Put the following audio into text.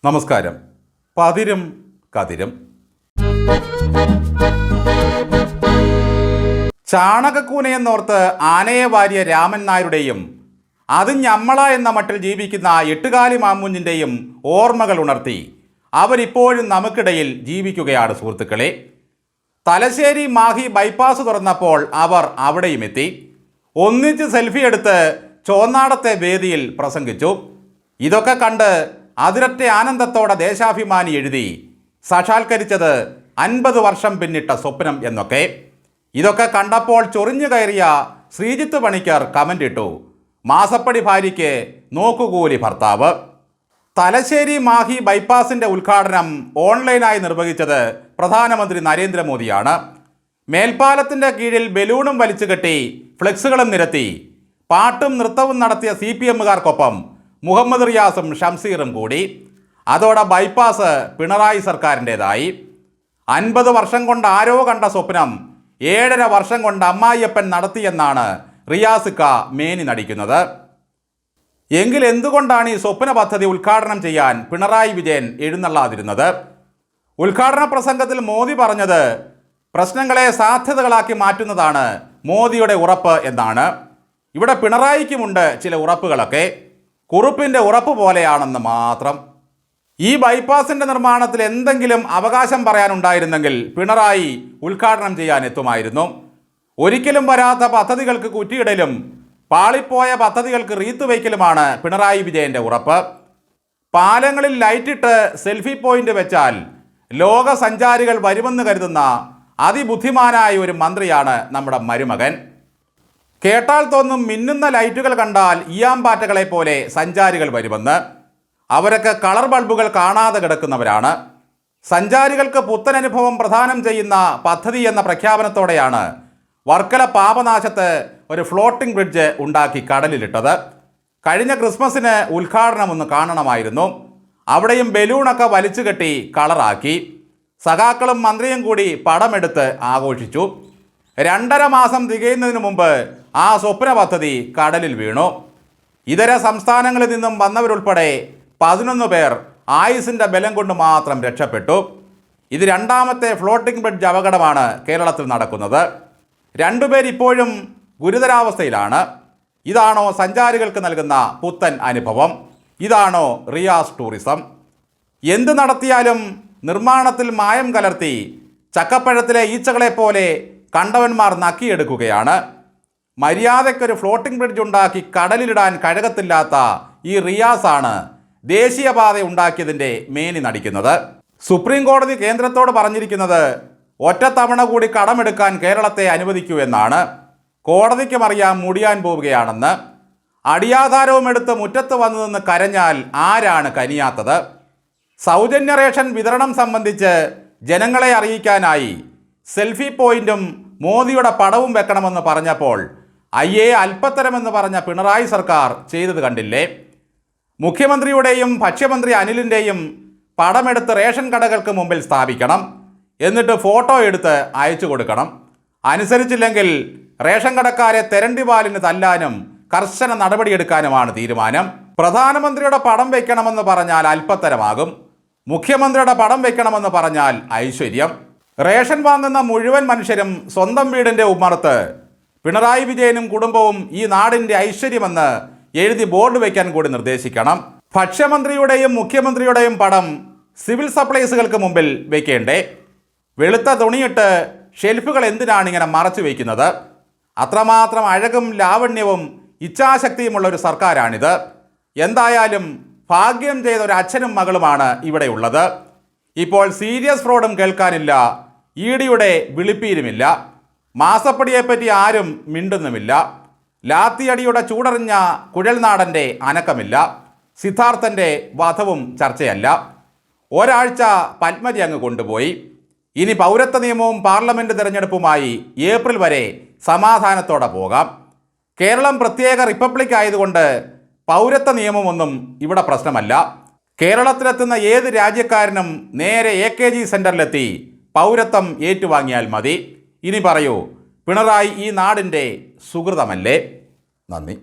നമസ്കാരം. പതിരും കതിരും. ചാണകക്കൂനയെന്നോർത്ത് ആനയെ വാരിയ രാമൻ നായരുടെയും അത് ഞമ്മള എന്ന മട്ടിൽ ജീവിക്കുന്ന എട്ടുകാലി മാമുഞ്ഞിൻ്റെയും ഓർമ്മകൾ ഉണർത്തി അവരിപ്പോഴും നമുക്കിടയിൽ ജീവിക്കുകയാണ് സുഹൃത്തുക്കളെ. തലശ്ശേരി മാഹി ബൈപ്പാസ് തുറന്നപ്പോൾ അവർ അവിടെയും എത്തി. ഒന്നിച്ച് സെൽഫി എടുത്ത് ചോന്നാടത്തെ വേദിയിൽ പ്രസംഗിച്ചു. ഇതൊക്കെ കണ്ട് അതിരറ്റ ആനന്ദത്തോടെ ദേശാഭിമാനി എഴുതി സാക്ഷാത്കരിച്ചത് 50 വർഷം പിന്നിട്ട സ്വപ്നം എന്നൊക്കെ. ഇതൊക്കെ കണ്ടപ്പോൾ ചൊറിഞ്ഞു കയറിയ ശ്രീജിത്ത് പണിക്കർ കമൻ്റ് ഇട്ടു, മാസപ്പടി ഭാര്യയ്ക്ക് നോക്കുകൂലി ഭർത്താവ്. തലശ്ശേരി മാഹി ബൈപ്പാസിൻ്റെ ഉദ്ഘാടനം ഓൺലൈനായി നിർവഹിച്ചത് പ്രധാനമന്ത്രി നരേന്ദ്രമോദിയാണ്. മേൽപ്പാലത്തിൻ്റെ കീഴിൽ ബലൂണും വലിച്ചു കെട്ടി ഫ്ലെക്സുകളും നിരത്തി പാട്ടും നൃത്തവും നടത്തിയ CPMകാർക്കൊപ്പം മുഹമ്മദ് റിയാസും ഷംസീറും കൂടി. അതോടെ ബൈപ്പാസ് പിണറായി സർക്കാരിൻ്റേതായി. 50 വർഷം കൊണ്ട് ആരോ കണ്ട സ്വപ്നം 7.5 വർഷം കൊണ്ട് അമ്മായിയപ്പൻ നടത്തിയെന്നാണ് റിയാസിക്ക മേനി നടിക്കുന്നത്. എങ്കിൽ എന്തുകൊണ്ടാണ് ഈ സ്വപ്ന പദ്ധതി ഉദ്ഘാടനം ചെയ്യാൻ പിണറായി വിജയൻ എഴുന്നള്ളാതിരുന്നത്? ഉദ്ഘാടന പ്രസംഗത്തിൽ മോദി പറഞ്ഞത് പ്രശ്നങ്ങളെ സാധ്യതകളാക്കി മാറ്റുന്നതാണ് മോദിയുടെ ഉറപ്പ് എന്നാണ്. ഇവിടെ പിണറായിക്കുമുണ്ട് ചില ഉറപ്പുകളൊക്കെ, കുറുപ്പിൻ്റെ ഉറപ്പ് പോലെയാണെന്ന് മാത്രം. ഈ ബൈപ്പാസിൻ്റെ നിർമ്മാണത്തിൽ എന്തെങ്കിലും അവകാശം പറയാനുണ്ടായിരുന്നെങ്കിൽ പിണറായി ഉദ്ഘാടനം ചെയ്യാൻ എത്തുമായിരുന്നു. ഒരിക്കലും വരാത്ത പദ്ധതികൾക്ക് കുറ്റിയിടലും പാളിപ്പോയ പദ്ധതികൾക്ക് റീത്ത് വയ്ക്കലുമാണ് പിണറായി വിജയൻ്റെ ഉറപ്പ്. പാലങ്ങളിൽ ലൈറ്റിട്ട് സെൽഫി പോയിന്റ് വെച്ചാൽ ലോക സഞ്ചാരികൾ വരുമെന്ന് കരുതുന്ന അതിബുദ്ധിമാനായ ഒരു മന്ത്രിയാണ് നമ്മുടെ മരുമകൻ. കേട്ടാൽ തോന്നും മിന്നുന്ന ലൈറ്റുകൾ കണ്ടാൽ ഈയാമ്പാറ്റകളെ പോലെ സഞ്ചാരികൾ വരുമെന്ന്. അവരൊക്കെ കളർ ബൾബുകൾ കാണാതെ കിടക്കുന്നവരാണ്. സഞ്ചാരികൾക്ക് പുത്തനനുഭവം പ്രദാനം ചെയ്യുന്ന പദ്ധതി എന്ന പ്രഖ്യാപനത്തോടെയാണ് വർക്കല പാപനാശത്ത് ഒരു ഫ്ലോട്ടിംഗ് ബ്രിഡ്ജ് ഉണ്ടാക്കി കടലിലിട്ടത്. കഴിഞ്ഞ ക്രിസ്മസിന് ഉദ്ഘാടനം ഒന്ന് കാണണമായിരുന്നു. അവിടെയും ബലൂണൊക്കെ വലിച്ചു കെട്ടി കളറാക്കി. സഖാക്കളും മന്ത്രിയും കൂടി പടമെടുത്ത് ആഘോഷിച്ചു. 2.5 മാസം തികയുന്നതിന് മുമ്പ് ആ സ്വപ്ന പദ്ധതി കടലിൽ വീണു. ഇതര സംസ്ഥാനങ്ങളിൽ നിന്നും വന്നവരുൾപ്പെടെ 11 പേർ ആയുസിൻ്റെ ബലം കൊണ്ട് മാത്രം രക്ഷപ്പെട്ടു. ഇത് 2ാമത്തെ ഫ്ലോട്ടിംഗ് ബ്രിഡ്ജ് അപകടമാണ് കേരളത്തിൽ നടക്കുന്നത്. 2 പേർ ഇപ്പോഴും ഗുരുതരാവസ്ഥയിലാണ്. ഇതാണോ സഞ്ചാരികൾക്ക് നൽകുന്ന പുത്തൻ അനുഭവം? ഇതാണോ റിയാസ് ടൂറിസം? എന്ത് നടത്തിയാലും നിർമ്മാണത്തിൽ മായം കലർത്തി ചക്കപ്പഴത്തിലെ ഈച്ചകളെ പോലെ കണ്ടവന്മാർ നക്കിയെടുക്കുകയാണ്. മര്യാദയ്ക്കൊരു ഫ്ലോട്ടിംഗ് ബ്രിഡ്ജ് ഉണ്ടാക്കി കടലിലിടാൻ കഴകത്തില്ലാത്ത ഈ റിയാസാണ് ദേശീയപാത ഉണ്ടാക്കിയതിൻ്റെ മേനി നടിക്കുന്നത്. സുപ്രീം കോടതി കേന്ദ്രത്തോട് പറഞ്ഞിരിക്കുന്നത് ഒറ്റത്തവണ കൂടി കടമെടുക്കാൻ കേരളത്തെ അനുവദിക്കൂ എന്നാണ്. കോടതിക്കും അറിയാം മുടിയാൻ പോവുകയാണെന്ന്. അടിയാധാരവും എടുത്ത് മുറ്റത്ത് വന്നു നിന്ന് കരഞ്ഞാൽ ആരാണ് കനിയാത്തത്? സൗജന്യ റേഷൻ വിതരണം സംബന്ധിച്ച് ജനങ്ങളെ അറിയിക്കാനായി സെൽഫി പോയിന്റും മോദിയുടെ പടവും വെക്കണമെന്ന് പറഞ്ഞപ്പോൾ അയ്യേ അല്പത്തരമെന്ന് പറഞ്ഞ പിണറായി സർക്കാർ ചെയ്തത് കണ്ടില്ലേ? മുഖ്യമന്ത്രിയുടെയും ഭക്ഷ്യമന്ത്രി അനിലിൻ്റെയും പടമെടുത്ത് റേഷൻ കടകൾക്ക് മുമ്പിൽ സ്ഥാപിക്കണം. എന്നിട്ട് ഫോട്ടോ എടുത്ത് അയച്ചു കൊടുക്കണം. അനുസരിച്ചില്ലെങ്കിൽ റേഷൻ കടക്കാരെ തെരണ്ടിപാലിന് തല്ലാനും കർശന നടപടിയെടുക്കാനുമാണ് തീരുമാനം. പ്രധാനമന്ത്രിയുടെ പടം വയ്ക്കണമെന്ന് പറഞ്ഞാൽ അല്പത്തരമാകും. മുഖ്യമന്ത്രിയുടെ പടം വയ്ക്കണമെന്ന് പറഞ്ഞാൽ ഐശ്വര്യം. റേഷൻ വാങ്ങുന്ന മുഴുവൻ മനുഷ്യരും സ്വന്തം വീടിൻ്റെ ഉമ്മറത്ത് പിണറായി വിജയനും കുടുംബവും ഈ നാടിൻ്റെ ഐശ്വര്യമെന്ന് എഴുതി ബോർഡ് വയ്ക്കാൻ കൂടി നിർദ്ദേശിക്കണം. ഭക്ഷ്യമന്ത്രിയുടെയും മുഖ്യമന്ത്രിയുടെയും പടം സിവിൽ സപ്ലൈസുകൾക്ക് മുമ്പിൽ വയ്ക്കേണ്ടേ? വെളുത്ത തുണിയിട്ട് ഷെൽഫുകൾ എന്തിനാണ് ഇങ്ങനെ മറച്ചു വയ്ക്കുന്നത്? അത്രമാത്രം അഴകും ലാവണ്യവും ഇച്ഛാശക്തിയുമുള്ള ഒരു സർക്കാരാണിത്. എന്തായാലും ഭാഗ്യം ചെയ്ത ഒരു അച്ഛനും മകളുമാണ് ഇവിടെയുള്ളത്. ഇപ്പോൾ സീരിയസ് ഫ്രോഡും കേൾക്കാനില്ല, EDയുടെ വിളിപ്പീരുമില്ല, മാസപ്പടിയെപ്പറ്റി ആരും മിണ്ടുന്നുമില്ല, ലാത്തിയടിയുടെ ചൂടറിഞ്ഞ കുഴൽനാടൻ്റെ അനക്കമില്ല, സിദ്ധാർത്ഥൻ്റെ വധവും ചർച്ചയല്ല. ഒരാഴ്ച പത്മജി അങ്ങ് കൊണ്ടുപോയി. ഇനി പൗരത്വ നിയമവും പാർലമെൻറ്റ് തിരഞ്ഞെടുപ്പുമായി ഏപ്രിൽ വരെ സമാധാനത്തോടെ പോകാം. കേരളം പ്രത്യേക റിപ്പബ്ലിക് ആയതുകൊണ്ട് പൗരത്വ നിയമമൊന്നും ഇവിടെ പ്രശ്നമല്ല. കേരളത്തിലെത്തുന്ന ഏത് രാജ്യക്കാരനും നേരെ AKG സെൻറ്ററിലെത്തി പൗരത്വം ഏറ്റുവാങ്ങിയാൽ മതി. ഇനി പറയൂ, പിണറായി ഈ നാടിൻ്റെ സുഹൃതമല്ലേ? നന്ദി.